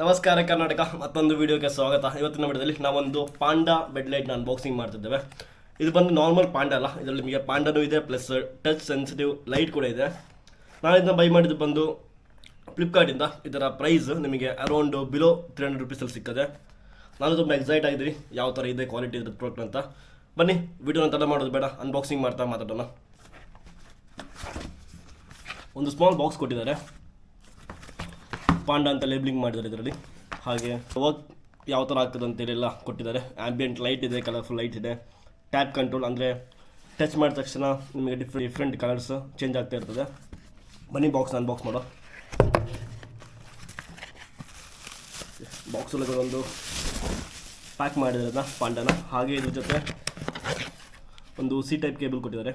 ನಮಸ್ಕಾರ ಕರ್ನಾಟಕ, ಮತ್ತೊಂದು ವಿಡಿಯೋಗೆ ಸ್ವಾಗತ. ಇವತ್ತಿನ ವಿಡಿಯೋದಲ್ಲಿ ನಾವೊಂದು ಪಾಂಡಾ ಬೆಡ್ ಲೈಟ್ನ ಅನ್ಬಾಕ್ಸಿಂಗ್ ಮಾಡ್ತಿದ್ದೇವೆ. ಇದು ಬಂದು ನಾರ್ಮಲ್ ಪಾಂಡಾ ಅಲ್ಲ, ಇದರಲ್ಲಿ ನಿಮಗೆ ಪಾಂಡಾನೂ ಇದೆ, ಪ್ಲಸ್ ಟಚ್ ಸೆನ್ಸಿಟಿವ್ ಲೈಟ್ ಕೂಡ ಇದೆ. ನಾನು ಇದನ್ನ ಬೈ ಮಾಡಿದ್ದು ಬಂದು ಫ್ಲಿಪ್ಕಾರ್ಟಿಂದ. ಇದರ ಪ್ರೈಸ್ ನಿಮಗೆ ಅರೌಂಡ್ ಬಿಲೋ 300 ರುಪೀಸಲ್ಲಿ ಸಿಗ್ತದೆ. ನಾನು ತುಂಬ ಎಕ್ಸೈಟ್ ಆಗಿದ್ದೀನಿ ಯಾವ ಥರ ಇದೆ ಕ್ವಾಲಿಟಿ ಇರೋದು ಪ್ರಾಡಕ್ಟ್ ಅಂತ. ಬನ್ನಿ ವಿಡಿಯೋನ ತಡ ಮಾಡೋದು ಬೇಡ, ಅನ್ಬಾಕ್ಸಿಂಗ್ ಮಾಡ್ತಾ ಮಾತಾಡೋಣ. ಒಂದು ಸ್ಮಾಲ್ ಬಾಕ್ಸ್ ಕೊಟ್ಟಿದ್ದಾರೆ, ಪಾಂಡಾ ಅಂತ ಲೇಬ್ಲಿಂಗ್ ಮಾಡಿದ್ದಾರೆ ಇದರಲ್ಲಿ. ಹಾಗೆ ವರ್ಕ್ ಯಾವ ಥರ ಆಗ್ತದೆ ಅಂತೇಳೆಲ್ಲ ಕೊಟ್ಟಿದ್ದಾರೆ. ಆ್ಯಂಬಿಯಂಟ್ ಲೈಟ್ ಇದೆ, ಕಲರ್ಫುಲ್ ಲೈಟ್ ಇದೆ, ಟ್ಯಾಪ್ ಕಂಟ್ರೋಲ್ ಅಂದರೆ ಟಚ್ ಮಾಡಿದ ತಕ್ಷಣ ನಿಮಗೆ ಡಿಫ್ರೆಂಟ್ ಕಲರ್ಸ್ ಚೇಂಜ್ ಆಗ್ತಾ ಇರ್ತದೆ. ಬನ್ನಿ ಬಾಕ್ಸ್ನ ಅನ್ಬಾಕ್ಸ್ ಮಾಡೋ. ಬಾಕ್ಸಲ್ಲಿ ಒಂದು ಪ್ಯಾಕ್ ಮಾಡಿದ್ದಾರೆ ಪಾಂಡಾನ. ಹಾಗೆ ಇದ್ರ ಜೊತೆ ಒಂದು ಸಿ ಟೈಪ್ ಕೇಬಲ್ ಕೊಟ್ಟಿದ್ದಾರೆ.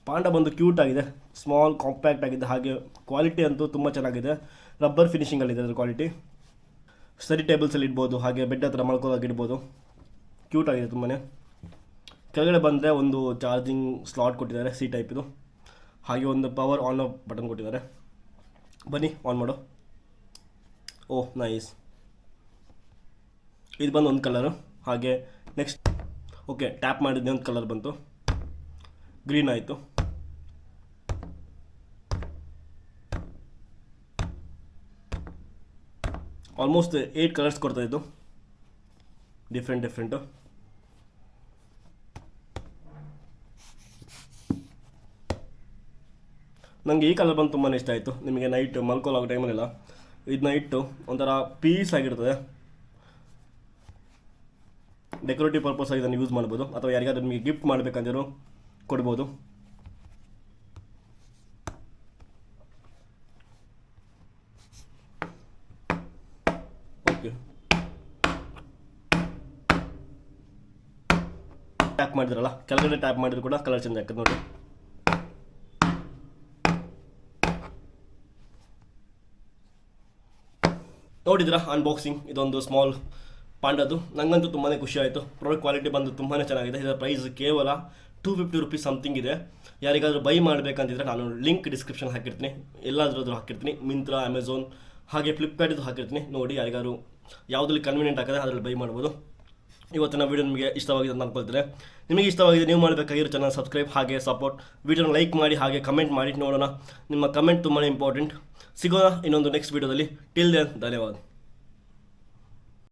ಪಾಂಡಾ ಬಂದು ಕ್ಯೂಟ್ ಆಗಿದೆ, ಸ್ಮಾಲ್ ಕಾಂಪ್ಯಾಕ್ಟ್ ಆಗಿದೆ. ಹಾಗೆ ಕ್ವಾಲಿಟಿ ಅಂತೂ ತುಂಬ ಚೆನ್ನಾಗಿದೆ, ರಬ್ಬರ್ ಫಿನಿಷಿಂಗಲ್ಲಿದೆ ಅದರ ಕ್ವಾಲಿಟಿ. ಸ್ಟಡಿ ಟೇಬಲ್ಸಲ್ಲಿ ಇಡ್ಬೋದು, ಹಾಗೆ ಬೆಡ್ ಹತ್ರ ಮಲ್ಕೋದಾಗ ಇಡ್ಬೋದು. ಕ್ಯೂಟ್ ಆಗಿದೆ ತುಂಬಾ. ಕೆಳಗಡೆ ಬಂದರೆ ಒಂದು ಚಾರ್ಜಿಂಗ್ ಸ್ಲಾಟ್ ಕೊಟ್ಟಿದ್ದಾರೆ, ಸಿ ಟೈಪ್ ಇದು. ಹಾಗೆ ಒಂದು ಪವರ್ ಆನ್ ಆಫ್ ಬಟನ್ ಕೊಟ್ಟಿದ್ದಾರೆ. ಬನ್ನಿ ಆನ್ ಮಾಡು. ಓಹ್ ನೈಸ್. ಇದು ಬಂದು ಒಂದು ಕಲರು. ಹಾಗೆ ನೆಕ್ಸ್ಟ್ ಓಕೆ, ಟ್ಯಾಪ್ ಮಾಡಿದ್ದೆ ಒಂದು ಕಲರ್ ಬಂತು, ಗ್ರೀನ್ ಆಯಿತು. ಆಲ್ಮೋಸ್ಟ್ 8 ಕಲರ್ಸ್ ಕೊಡ್ತಾ ಇದ್ದು, ಡಿಫ್ರೆಂಟು. ನನಗೆ ಈ ಕಲರ್ ಬಂದು ತುಂಬಾ ಇಷ್ಟ ಆಯಿತು. ನಿಮಗೆ ನೈಟ್ ಮಲ್ಕೊಳ್ಳೋ ಟೈಮಲ್ಲೆಲ್ಲ ಇದನ್ನ ಇಟ್ಟು ಒಂಥರ ಪೀಸ್ ಆಗಿರ್ತದೆ. ಡೆಕೋರೇಟಿವ್ ಪರ್ಪಸ್ ಆಗಿ ಇದನ್ನು ಯೂಸ್ ಮಾಡ್ಬೋದು, ಅಥವಾ ಯಾರಿಗಾದ್ರೂ ನಿಮಗೆ ಗಿಫ್ಟ್ ಮಾಡಬೇಕಂದ್ರೂ ಕೊಡ್ಬೋದು. ಓಕೆ, ಟ್ಯಾಪ್ ಮಾಡಿದ್ರಲ್ಲ, ಕೆಳಗಡೆ ಟ್ಯಾಪ್ ಮಾಡಿದ್ರು ಕೂಡ ಕಲರ್ ಚೇಂಜ್ ಆಗ್ತದೆ ನೋಡಿ. ನೋಡಿದ್ರಾ ಅನ್ಬಾಕ್ಸಿಂಗ್? ಇದೊಂದು ಸ್ಮಾಲ್ ಪಾಂಡದು. ನನಗಂತೂ ತುಂಬಾ ಖುಷಿ ಆಯಿತು. ಪ್ರಾಡಕ್ಟ್ ಕ್ವಾಲಿಟಿ ಬಂದು ತುಂಬಾ ಚೆನ್ನಾಗಿದೆ. ಇದರ ಪ್ರೈಸ್ ಕೇವಲ 250 ರುಪೀಸ್ ಸಮಥಿಂಗ್ ಇದೆ. ಯಾರಿಗಾದರೂ ಬೈ ಮಾಡಬೇಕಂತಿದ್ರೆ ನಾನು ಲಿಂಕ್ ಡಿಸ್ಕ್ರಿಪ್ಷನ್ ಹಾಕಿರ್ತೀನಿ, ಎಲ್ಲಾದ್ರೂ ಹಾಕಿರ್ತೀನಿ. ಮಿಂತ್ರಾ, ಅಮೆಝಾನ್ ಹಾಗೆ ಫ್ಲಿಪ್ಕಾರ್ಟಿದು ಹಾಕಿರ್ತೀನಿ. ನೋಡಿ ಯಾರಿಗಾರು ಯಾವುದ್ರಲ್ಲಿ ಕನ್ವೀನಿಯಂಟ್ ಆಗ್ತದೆ ಅದರಲ್ಲಿ ಬೈ ಮಾಡ್ಬೋದು. ಇವತ್ತಿನ ವೀಡಿಯೋ ನಿಮಗೆ ಇಷ್ಟವಾಗಿದೆ ಅಂತ ಅಂದ್ಕೊಳ್ತೇನೆ. ನಿಮಗೆ ಇಷ್ಟವಾಗಿದೆ, ನೀವು ಮಾಡಬೇಕಾಗಿರೋ ಚಾನಲ್ ಸಬ್ಸ್ಕ್ರೈಬ್ ಹಾಗೆ ಸಪೋರ್ಟ್. ವೀಡಿಯೋನ ಲೈಕ್ ಮಾಡಿ ಹಾಗೆ ಕಮೆಂಟ್ ಮಾಡಿ ನೋಡೋಣ. ನಿಮ್ಮ ಕಮೆಂಟ್ ತುಂಬಾ ಇಂಪಾರ್ಟೆಂಟ್. ಸಿಗೋಣ ಇನ್ನೊಂದು ನೆಕ್ಸ್ಟ್ ವೀಡಿಯೋದಲ್ಲಿ. ಟಿಲ್ ದೆನ್ ಧನ್ಯವಾದ.